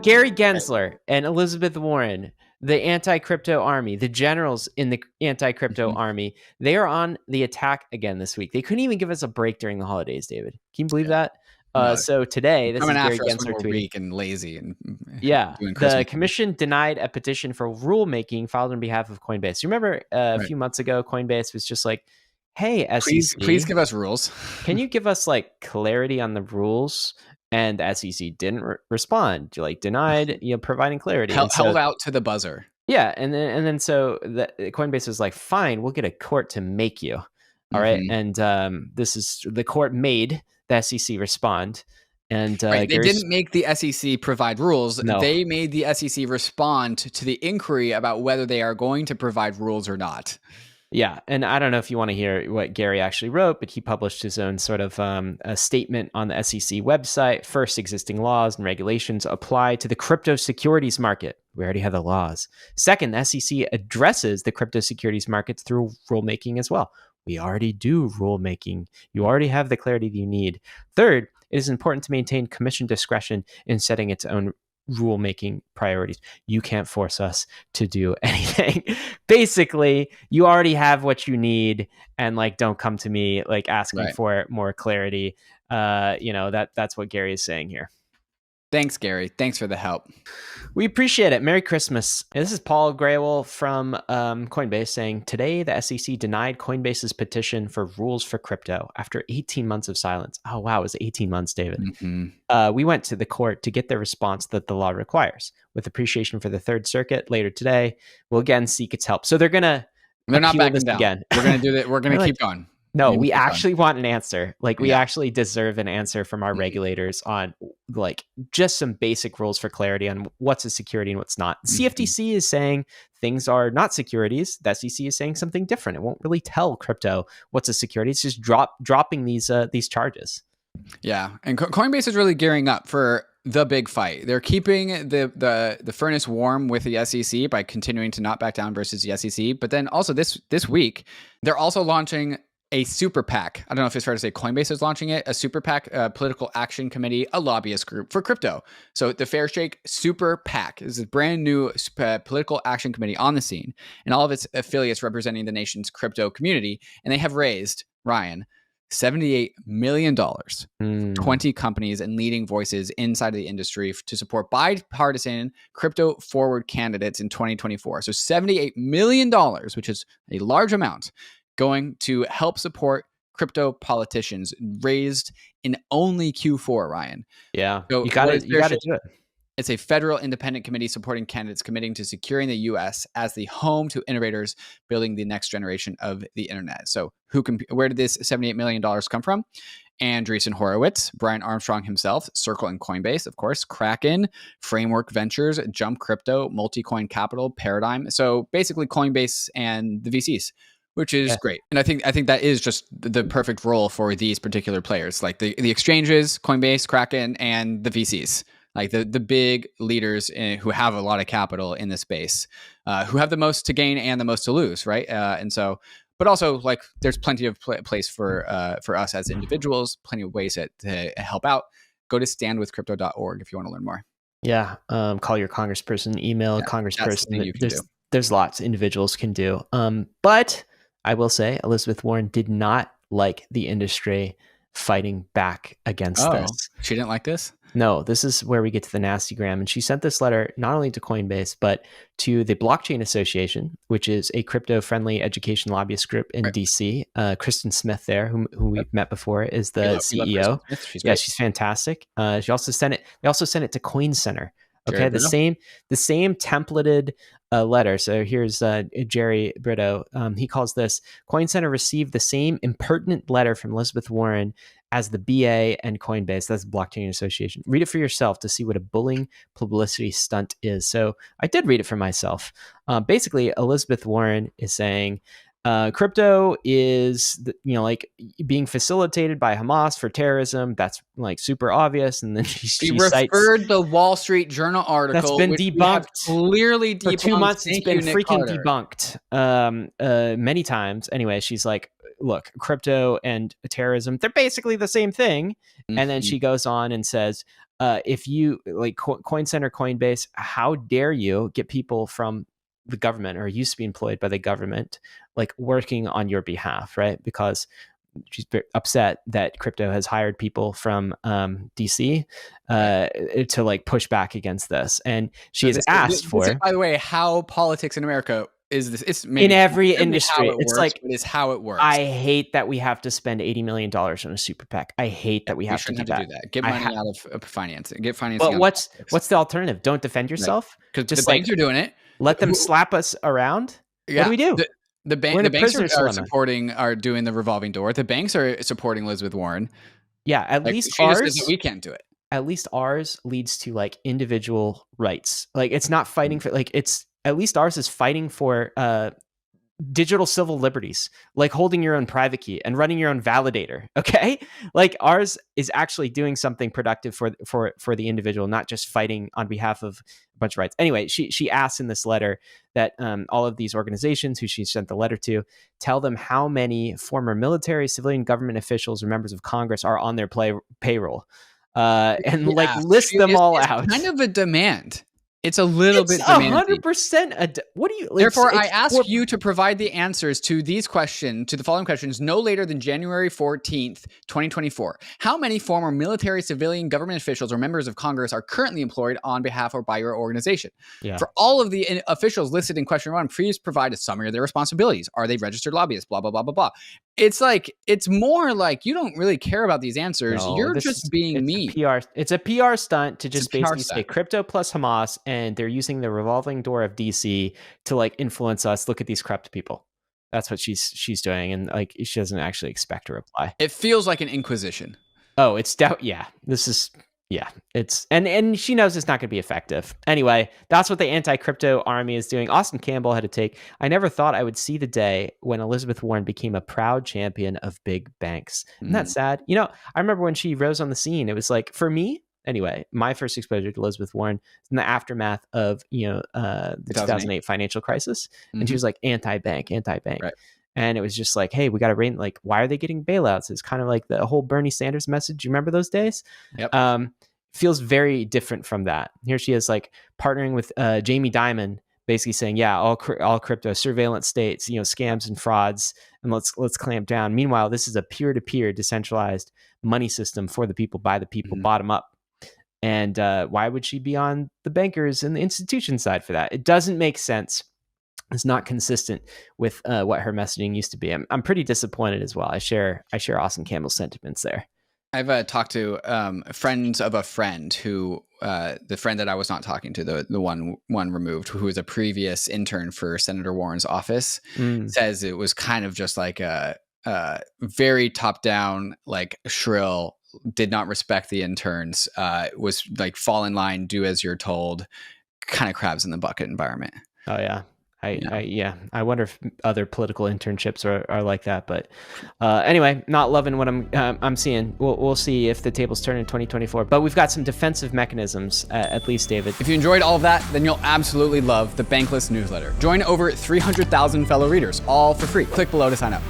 Gary Gensler and Elizabeth Warren, the anti-crypto army, the generals in the anti-crypto army, they are on the attack again this week. They couldn't even give us a break during the holidays, David. Can you believe that? No. So today, this is Gary Gensler tweeting. Weak and lazy and doing the commission denied a petition for rulemaking filed on behalf of Coinbase. You remember a few months ago, Coinbase was just like, "Hey, SEC, please give us rules. Can you give us like clarity on the rules?" And the SEC didn't respond. You like denied, providing clarity. Held out to the buzzer. Yeah, and then so the Coinbase was like, "Fine, we'll get a court to make you." All right, and this is the court made the SEC respond, and they didn't make the SEC provide rules. No. They made the SEC respond to the inquiry about whether they are going to provide rules or not. Yeah, and I don't know if you want to hear what Gary actually wrote, but he published his own sort of a statement on the SEC website. First, existing laws and regulations apply to the crypto securities market. We already have the laws. Second, the SEC addresses the crypto securities markets through rulemaking as well. We already do rulemaking. You already have the clarity that you need. Third, it is important to maintain commission discretion in setting its own rulemaking priorities. You can't force us to do anything. Basically, you already have what you need, and like, don't come to me like asking for more clarity. That's what Gary is saying here. Thanks, Gary. Thanks for the help. We appreciate it. Merry Christmas. This is Paul Graywell from Coinbase saying, today the SEC denied Coinbase's petition for rules for crypto after 18 months of silence. Oh, wow. It was 18 months, David. We went to the court to get the response that the law requires. With appreciation for the Third Circuit later today, we'll again seek its help. So they're not backing down. Again. We're going to do that. We're going to keep going. No, we actually want an answer. Like, we actually deserve an answer from our regulators on like just some basic rules for clarity on what's a security and what's not. CFTC is saying things are not securities. The SEC is saying something different. It won't really tell crypto what's a security. It's just dropping these charges. Yeah, and Coinbase is really gearing up for the big fight. They're keeping the furnace warm with the SEC by continuing to not back down versus the SEC. But then also this week, they're also launching a super PAC. I don't know if it's fair to say Coinbase is launching it, a super PAC, a political action committee, a lobbyist group for crypto. So the Fair Shake Super PAC is a brand new political action committee on the scene, and all of its affiliates representing the nation's crypto community. And they have raised, Ryan, $78 million, 20 companies and leading voices inside of the industry to support bipartisan crypto forward candidates in 2024. So $78 million, which is a large amount, going to help support crypto politicians, raised in only Q4, Ryan. Yeah, so you got to do it. It's a federal independent committee supporting candidates committing to securing the U.S. as the home to innovators building the next generation of the internet. So where did this $78 million come from? Andreessen Horowitz, Brian Armstrong himself, Circle and Coinbase, of course, Kraken, Framework Ventures, Jump Crypto, Multicoin Capital, Paradigm. So basically Coinbase and the VCs, which is great. And I think that is just the perfect role for these particular players, like the exchanges, Coinbase, Kraken, and the VCs, like the big leaders who have a lot of capital in the space, who have the most to gain and the most to lose, right? And so, but also like there's plenty of place for us as individuals, plenty of ways to help out. Go to standwithcrypto.org if you want to learn more. Yeah, call your congressperson, email congressperson. There's lots individuals can do. But I will say Elizabeth Warren did not like the industry fighting back against this. She didn't like this? No, this is where we get to the nasty gram. And she sent this letter not only to Coinbase, but to the Blockchain Association, which is a crypto-friendly education lobbyist group in DC. Kristen Smith there, who we've met before, is the CEO. She's fantastic. She also sent it. They also sent it to Coin Center. Okay, the same templated letter. So here's Jerry Brito. He calls this: Coin Center received the same impertinent letter from Elizabeth Warren as the BA and Coinbase. That's the Blockchain Association. Read it for yourself to see what a bullying publicity stunt is. So I did read it for myself. Basically, Elizabeth Warren is saying crypto is, like being facilitated by Hamas for terrorism. That's like super obvious. And then she referred the Wall Street Journal article that's been debunked. Clearly debunked. For 2 months. It's been freaking debunked many times. Anyway, she's like, look, crypto and terrorism, they're basically the same thing. And then she goes on and says, if you like Coin Center, Coinbase, how dare you get people from the government or used to be employed by the government, like working on your behalf, right? Because she's upset that crypto has hired people from DC to like push back against this. And she has asked for, by the way, how politics in America is this. It's maybe in every industry. It's works, like, it is how it works. I hate that we have to spend $80 million on a super PAC. I hate that we have to do that. Get money out of financing. Get financing. But what's the alternative? Don't defend yourself? Because the banks are doing it. Let them slap us around. Yeah. What do we do? The banks are doing the revolving door. The banks are supporting Elizabeth Warren. Yeah, at least ours. Just says that we can't do it. At least ours leads to like individual rights. Like it's not fighting for like it's at least ours is fighting for digital civil liberties, like holding your own private key and running your own validator. Okay, like ours is actually doing something productive for the individual, not just fighting on behalf of a bunch of rights. Anyway, she asks in this letter that all of these organizations who she sent the letter to tell them how many former military, civilian government officials or members of Congress are on their payroll, and like list them all out. Kind of a demand. It's a little bit demanding. 100%. What do you? Therefore, I ask you to provide the answers to these questions, to the following questions, no later than January 14th, 2024. How many former military, civilian, government officials or members of Congress are currently employed on behalf or by your organization? Yeah. For all of the officials listed in question 1, please provide a summary of their responsibilities. Are they registered lobbyists? Blah, blah, blah, blah, blah. It's like, it's more like you don't really care about these answers. No, you're just being mean. It's a PR stunt to just basically say crypto plus Hamas, and they're using the revolving door of DC to like influence us. Look at these corrupt people. That's what she's doing, and like she doesn't actually expect a reply. It feels like an inquisition. Oh, it's yeah. This is it's and she knows it's not going to be effective. Anyway, that's what the anti-crypto army is doing. Austin Campbell had a take. I never thought I would see the day when Elizabeth Warren became a proud champion of big banks. Isn't that sad? You know, I remember when she rose on the scene, it was like, for me, anyway, my first exposure to Elizabeth Warren in the aftermath of, the 2008 financial crisis. And she was like anti-bank. Right. And it was just like, hey, we got to rein, like, why are they getting bailouts? It's kind of like the whole Bernie Sanders message. You remember those days? Yep. Feels very different from that. Here she is like partnering with Jamie Dimon, basically saying, yeah, all crypto, surveillance states, scams and frauds, and let's clamp down. Meanwhile, this is a peer-to-peer decentralized money system for the people, by the people, bottom up. And why would she be on the bankers and the institution side for that? It doesn't make sense. It's not consistent with what her messaging used to be. I'm pretty disappointed as well. I share Austin Campbell's sentiments there. I've talked to friends of a friend who, the friend that I was not talking to, the one removed, who was a previous intern for Senator Warren's office, says it was kind of just like a very top down, like shrill, did not respect the interns, was like fall in line, do as you're told, kind of crabs in the bucket environment. Oh yeah. I wonder if other political internships are like that, but anyway, not loving what I'm seeing. We'll see if the tables turn in 2024, but we've got some defensive mechanisms, at least, David. If you enjoyed all of that, then you'll absolutely love the Bankless newsletter. Join over 300,000 fellow readers, all for free. Click below to sign up.